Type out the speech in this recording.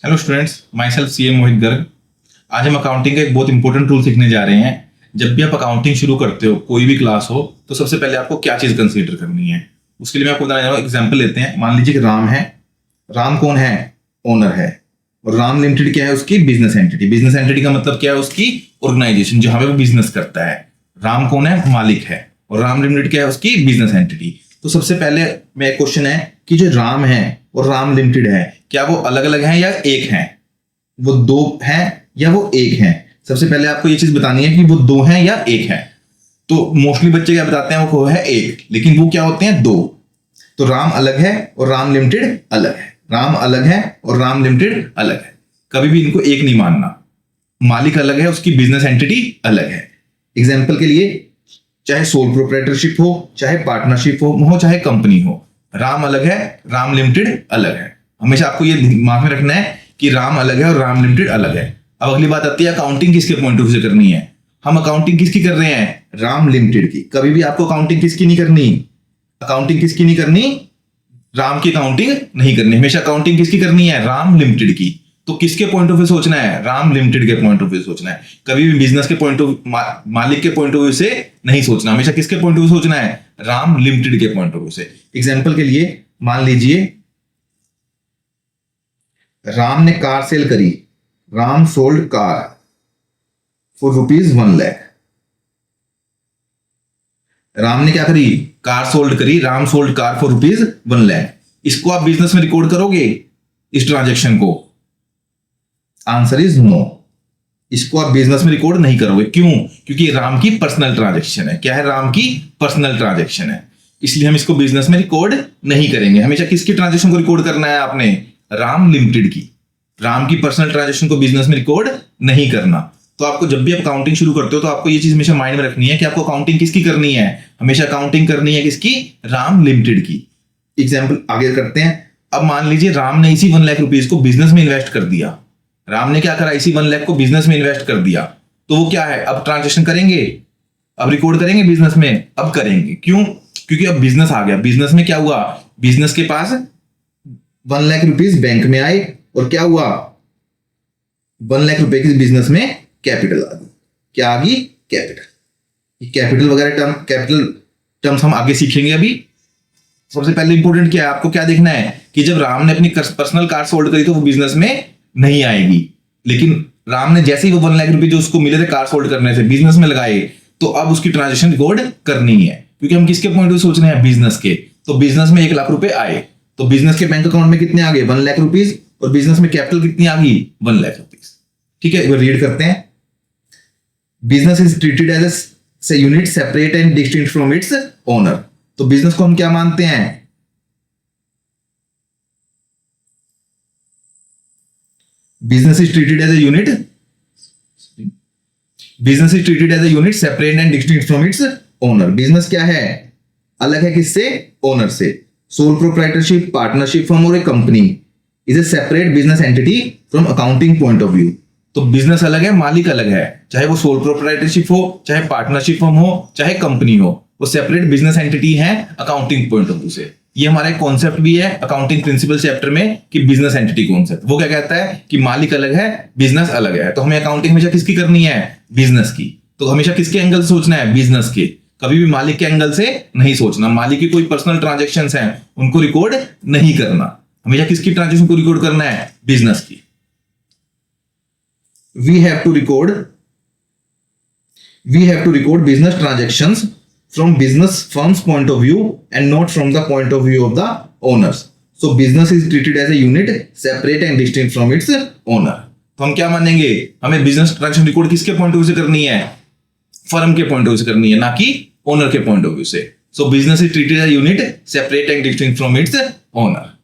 Hello students, myself C M Mohit Garg. आज हम accounting का एक बहुत इंपॉर्टेंट टूल सीखने जा रहे हैं। जब भी आप अकाउंटिंग शुरू करते हो, कोई भी क्लास हो, तो सबसे पहले आपको क्या चीज कंसीडर करनी है। उसके लिए मैं आपको बताना एग्जाम्पल लेते हैं। मान लीजिए कि राम है। राम कौन है? ओनर है। और राम लिमिटेड क्या है? उसकी बिजनेस एंटिटी। बिजनेस एंटिटी का मतलब क्या है? उसकी ऑर्गेनाइजेशन जहां पे वो बिजनेस करता है। राम कौन है? मालिक है। और राम लिमिटेड क्या है? उसकी बिजनेस एंटिटी। तो सबसे पहले मेरा क्वेश्चन है कि जो राम है और राम लिमिटेड है, क्या वो अलग अलग हैं या एक हैं? वो दो हैं या वो एक हैं? सबसे पहले आपको ये चीज बतानी है कि वो दो हैं या एक हैं। तो मोस्टली बच्चे क्या बताते हैं? वो है एक, लेकिन वो क्या होते हैं? दो। तो राम अलग है और राम लिमिटेड अलग है। राम अलग है और राम लिमिटेड अलग है। कभी भी इनको एक नहीं मानना। मालिक अलग है, उसकी बिजनेस एंटिटी अलग है। एग्जाम्पल के लिए, चाहे सोल प्रोप्राइटरशिप हो, चाहे पार्टनरशिप हो, चाहे कंपनी हो, राम अलग है, राम लिमिटेड अलग है। हमेशा आपको ये दिमाग में रखना है कि राम अलग है और राम लिमिटेड अलग है। अब अगली बात आती है, अकाउंटिंग किसके पॉइंट ऑफ व्यू से करनी है। हम अकाउंटिंग किसकी कर रहे हैं? राम लिमिटेड की। कभी भी आपको अकाउंटिंग किसकी नहीं करनी? अकाउंटिंग किसकी नहीं करनी? राम की अकाउंटिंग नहीं करनी। हमेशा अकाउंटिंग किसकी करनी है? राम लिमिटेड की। तो किसके पॉइंट ऑफ व्यू सोचना है? राम लिमिटेड के पॉइंट ऑफ व्यू सोचना है। कभी भी बिजनेस के पॉइंट ऑफ मालिक के पॉइंट ऑफ व्यू से नहीं सोचना। हमेशा किसके पॉइंट ऑफ व्यू सोचना है? राम लिमिटेड के पॉइंट ऑफ व्यू से। एग्जाम्पल के लिए मान लीजिए राम ने कार सेल करी। Ram sold car for ₹1,00,000। Ram ने क्या करी? कार सोल्ड करी। Ram sold car for ₹1,00,000। इसको आप बिजनेस में रिकॉर्ड करोगे, इस ट्रांजैक्शन को? Answer is no. इसको आप बिजनेस में रिकॉर्ड नहीं करोगे। क्यों? क्योंकि राम की पर्सनल ट्रांजैक्शन है। क्या है? राम की पर्सनल ट्रांजैक्शन है। इसलिए हम इसको बिजनेस में रिकॉर्ड नहीं करेंगे। हमेशा किसकी ट्रांजैक्शन को रिकॉर्ड करना है आपने? राम लिमिटेड की। राम की पर्सनल ट्रांजैक्शन को बिजनेस में रिकॉर्ड नहीं करना। तो आपको जब भी आप अकाउंटिंग शुरू करते हो, तो आपको ये चीज हमेशा माइंड में रखनी है कि आपको अकाउंटिंग किसकी करनी है। हमेशा अकाउंटिंग करनी है किसकी? राम लिमिटेड की। एग्जाम्पल आगे करते हैं। अब मान लीजिए राम ने इसी 1 लाख रुपीज को बिजनेस में इन्वेस्ट कर दिया। राम ने क्या करा? इसी 1 लाख को बिजनेस में इन्वेस्ट कर दिया। तो वो क्या है? अब ट्रांजैक्शन करेंगे, अब रिकॉर्ड करेंगे बिजनेस में। अब करेंगे। क्यों? क्योंकि अब बिजनेस आ गया। बिजनेस में क्या हुआ? बिजनेस के पास 1 लाख रुपीज बैंक में आए और क्या हुआ? 1 लाख रुपए की बिजनेस में कैपिटल आ गई। क्या आ गई? कैपिटल। कैपिटल वगैरह कैपिटल टर्म्स हम आगे सीखेंगे। अभी सबसे पहले इंपॉर्टेंट क्या है, आपको क्या देखना है कि जब राम ने अपनी पर्सनल कार सोल्ड करी तो वो बिजनेस में नहीं आएगी। लेकिन राम ने जैसे ही वो 1 लाख रुपए जो उसको मिले थे कार सोल्ड करने से, बिजनेस में लगाए, तो अब उसकी ट्रांजेक्शन रिकॉर्ड करनी है। क्योंकि हम किसके पॉइंट ऑफ सोच रहे हैं? बिजनेस के। तो बिजनेस में 1 लाख रुपए आए, तो बिजनेस के बैंक अकाउंट में कितने आ गए? 1 लाख रुपीज। और बिजनेस में कैपिटल कितनी आ गई? 1 लाख रुपीज। ठीक है, एक रीड करते हैं। Business is treated as a unit separate and distinct from its owner. तो बिजनेस को हम क्या मानते हैं? Business is treated as a unit. Business is treated as a unit separate and distinct from its owner. Business क्या है? अलग है किससे? ओनर से। Sole proprietorship, partnership firm और एक company is a separate business entity from accounting point of view. तो business अलग है, मालिक अलग है। चाहे वो सोल प्रोप्राइटरशिप हो, चाहे पार्टनरशिप फर्म हो, चाहे कंपनी हो, वो सेपरेट बिजनेस एंटिटी है अकाउंटिंग पॉइंट ऑफ व्यू से। ये हमारा एक कॉन्सेप्ट भी है अकाउंटिंग प्रिंसिपल चैप्टर में कि बिजनेस एंटिटी कॉन्सेप्ट। वो क्या कहता है कि मालिक अलग है, बिजनेस अलग है। तो हमें अकाउंटिंग हमेशा किसकी करनी है? बिजनेस की। तो हमेशा किसके एंगल से सोचना है? बिजनेस के। कभी भी मालिक के एंगल से नहीं सोचना। मालिक की कोई पर्सनल ट्रांजेक्शन हैं, उनको रिकॉर्ड नहीं करना। हमेशा किसकी ट्रांजेक्शन को रिकॉर्ड करना है? बिजनेस की। We have to record business transactions from business firm's point of view and not from the point of view of the owners. So business is treated as a unit separate and distinct from its owner. तो हम क्या मानेंगे? हमें business transaction record किसके point of view से करनी है? Firm के पॉइंट ऑफ व्यू से करनी है, ना कि ओनर के पॉइंट ऑफ व्यू से। So business is treated as a unit separate and distinct from its owner.